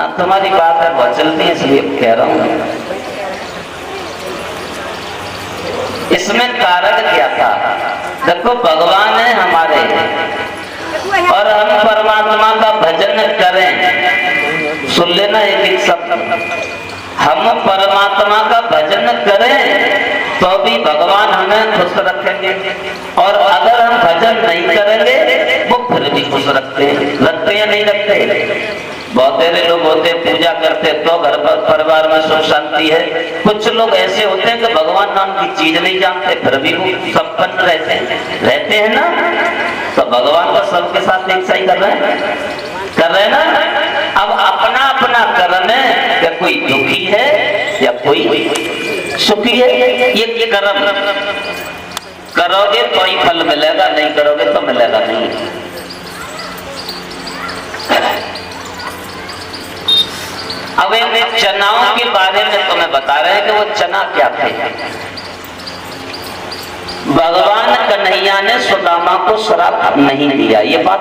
हाँ तुम्हारी बात है बहुत चलती है इसलिए कह रहा हूँ। इसमें कारण क्या था? देखो भगवान है हमारे और हम परमात्मा का भजन करें, सुन लेना एक एक शब्द, हम परमात्मा का भजन करें तो भी भगवान हमें खुश रखेंगे, और अगर हम भजन नहीं करेंगे वो फिर भी खुश रखते या नहीं रखते? बहुत सारे लोग होते पूजा करते तो घर पर परिवार में सुख शांति है। कुछ लोग ऐसे होते हैं कि भगवान नाम की चीज नहीं जानते फिर भी वो संपन्न रहते हैं ना। तो भगवान का सबके साथ एक सही कर रहे हैं ना। अब अपना अपना कर्म है, या कोई दुखी है या कोई सुखी है, ये कर्म करोगे तो ही फल मिलेगा, नहीं करोगे तो मिलेगा नहीं। अब एक चनाओं के बारे में तुम्हें बता रहे हैं कि वो चना क्या थे। भगवान कन्हैया ने सुदामा को श्राप नहीं दिया, ये बात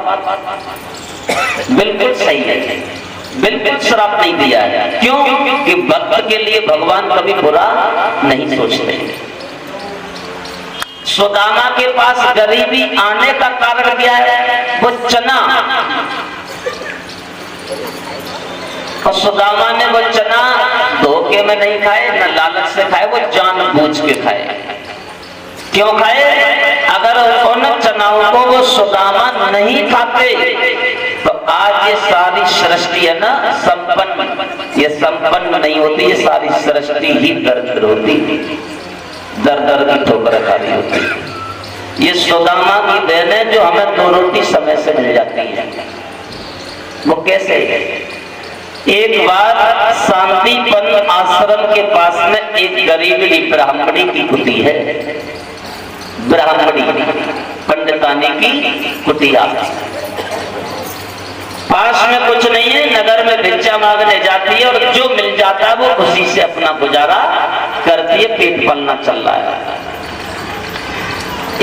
बिल्कुल सही है, बिल्कुल श्राप नहीं दिया है। क्यों? कि भक्त के लिए भगवान कभी बुरा नहीं सोचते। सुदामा के पास गरीबी आने का कारण क्या है? वो चना, और सुदामा ने वो चना धोखे में नहीं खाए, न लालच से खाए, वो जानबूझ के खाए। क्यों खाए? अगर उन चनाओं को वो सुदामा नहीं खाते तो आज ये सारी सृष्टि है ना संपन्न, ये संपन्न नहीं होती, ये सारी सृष्टि ही दरिद्र होती, दर दर की ठोकर खा रही होती। ये सुदामा की देन है जो हमें 2 रोटी समय से मिल जाती है। वो कैसे? एक बार शांतिपन आश्रम के पास में एक गरीबी ब्राह्मणी की कुटी है, ब्राह्मणी पंडितानी की कुटिया। पास में कुछ नहीं है, नगर में भिक्षा मांगने जाती है और जो मिल जाता है वो उसी से अपना गुजारा करती है, पेट पलना चल रहा है।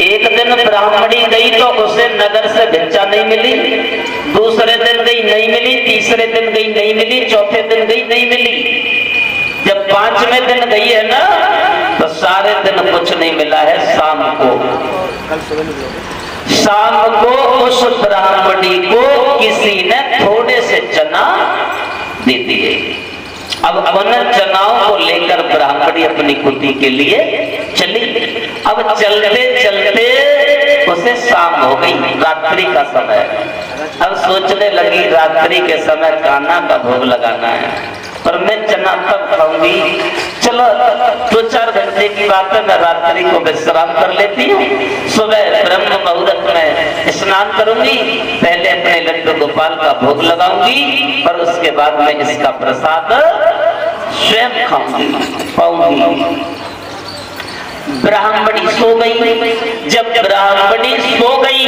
एक दिन ब्राह्मणी गई तो उसे नगर से भिक्षा नहीं मिली, दूसरे दिन गई नहीं मिली, तीसरे दिन गई नहीं मिली, चौथे दिन गई नहीं मिली। जब 5वें दिन गई है ना तो सारे दिन कुछ नहीं मिला है। शाम को उस ब्राह्मणी को किसी ने थोड़े से चना दे दिए। अब उन चनाओं को लेकर ब्राह्मणी अपनी कुटी के लिए चली। अब चलते चलते उसे शाम हो गई, रात्रि का समय। अब सोचने लगी रात्रि के समय कान्हा का भोग लगाना है, पर मैं चना तब खाऊंगी, चलो 2-4 घंटे की बात है, मैं रात्रि को विश्राम कर लेती हूँ, सुबह ब्रह्म मुहूर्त में स्नान करूंगी, पहले अपने लड्डू गोपाल का भोग लगाऊंगी और उसके बाद में इसका प्रसाद स्वयं खाऊंगी। ब्राह्मणी सो गई। जब ब्राह्मणी सो गई,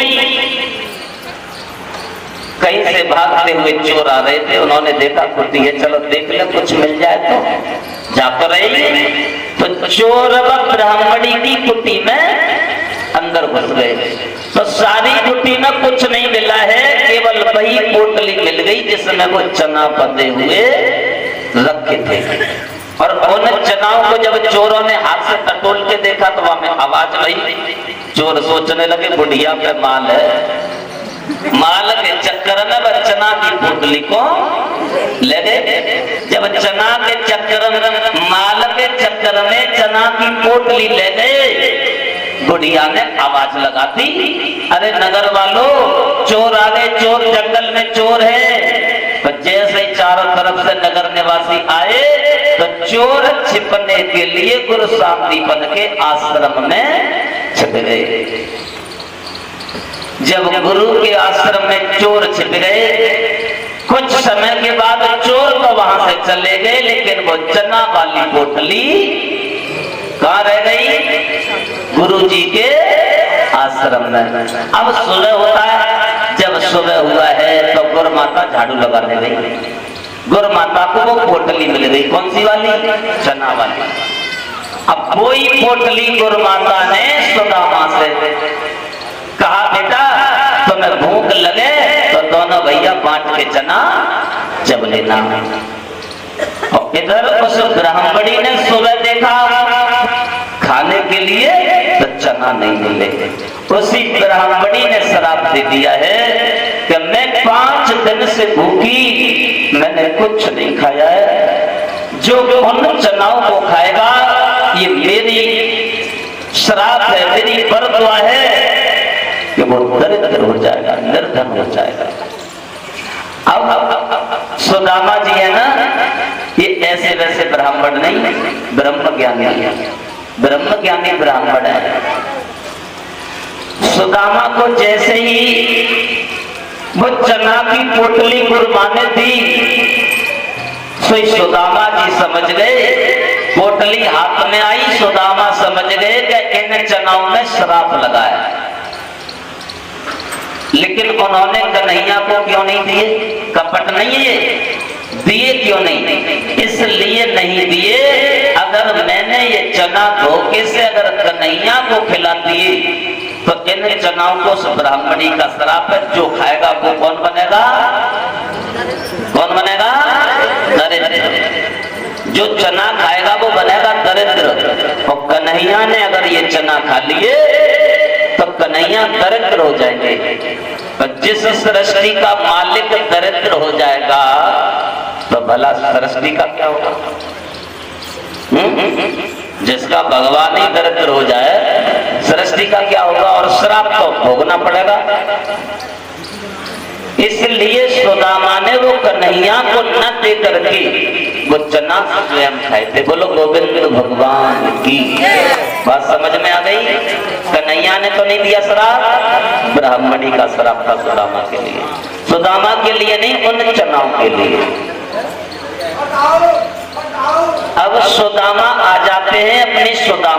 कहीं से भागते हुए चोर आ रहे थे, उन्होंने देखा कुटी है, चलो देख ले कुछ मिल जाए तो जाकर रहे। तो चोर ब्राह्मणी की कुटी में अंदर घुस गए तो सारी कुटी में कुछ नहीं मिला है, केवल वही पोटली मिल गई जिसमें वो चना बंधे हुए रखे थे। और उन चनाओं को जब चोरों ने हाथ से टटोल के देखा तो वहां में आवाज आई। चोर सोचने लगे बुढ़िया पे माल है, माल के चक्कर में वह चना की पोटली को ले गए। जब चना के चक्कर में, माल के चक्कर में चना की पोटली ले गए, बुढ़िया ने आवाज लगा दी, अरे नगर वालों चोर आ गए, चोर जंगल में चोर है। तो जैसे ही चारों तरफ से नगर निवासी आए तो चोर छिपने के लिए गुरु शांतिपन के आश्रम में छिप गए। जब गुरु के आश्रम में चोर छिप गए, कुछ समय के बाद चोर तो वहां से चले गए, लेकिन वो चना वाली पोटली कहाँ रह गई? गुरुजी के आश्रम में। अब सुबह होता है, जब सुबह हुआ है तो गुरु माता झाड़ू लगाने गई। गुरु माता को वो पोटली मिल गई, कौन सी वाली? चना वाली। अब कोई पोटली गुरु माता ने सुदामा से कहा, बेटा तुम्हें भूख लगे तो दोनों भैया बांट के चना जब लेना। और इधर उस ब्राह्मणी ने सुबह देखा खाने के लिए तो चना नहीं मिले। उसी ब्राह्मणी ने श्राप दे दिया है कि मैं 5 दिन से भूखी, मैंने कुछ नहीं खाया है, जो उन चनाओं को खाएगा ये मेरी श्राप है, मेरी बरदुआ है कि वो दरिद्र हो जाएगा, निर्धन हो जाएगा। अब सुदामा जी है ना, ये ऐसे वैसे ब्राह्मण नहीं, ब्रह्म ज्ञानी है, ब्रह्म ज्ञानी ब्राह्मण है। सुदामा को जैसे ही वो चना की पोटली गुरमा ने दी, तो सुदामा जी समझ गए, पोटली हाथ में आई, सुदामा समझ गए कि इन चनाओं में श्राप लगा है। लेकिन उन्होंने कन्हैया को क्यों नहीं दिए? कपट नहीं है ये, दिए क्यों नहीं? इसलिए नहीं दिए, अगर मैंने ये चना धोखे से अगर कन्हैया को खिला दिए तो इन चनाओं को उस ब्राह्मणी का श्राप है, जो खाएगा वो कौन बनेगा? कौन बनेगा? दरिद्र। जो चना खाएगा वो बनेगा दरिद्र। और कन्हैया ने अगर ये चना खा लिए तो कन्हैया दरिद्र हो जाएंगे। पर जिस सृष्टि का मालिक दरिद्र हो जाएगा तो भला सृष्टि का क्या होगा? जिसका भगवान ही दरिद्र हो जाए, सृष्टि का क्या होगा? और श्राप तो भोगना पड़ेगा। इसलिए सुदामा ने वो कन्हैया को न दे करके वो चना स्वयं खाए थे। बोलो गोविंद भगवान की। बात समझ में आ गई? कन्हैया ने तो नहीं दिया श्राप, ब्राह्मणी का श्राप था सुदामा के लिए। सुदामा के लिए नहीं, उन चनाओं के लिए। अब सुदामा आ जाते हैं अपनी सुदामा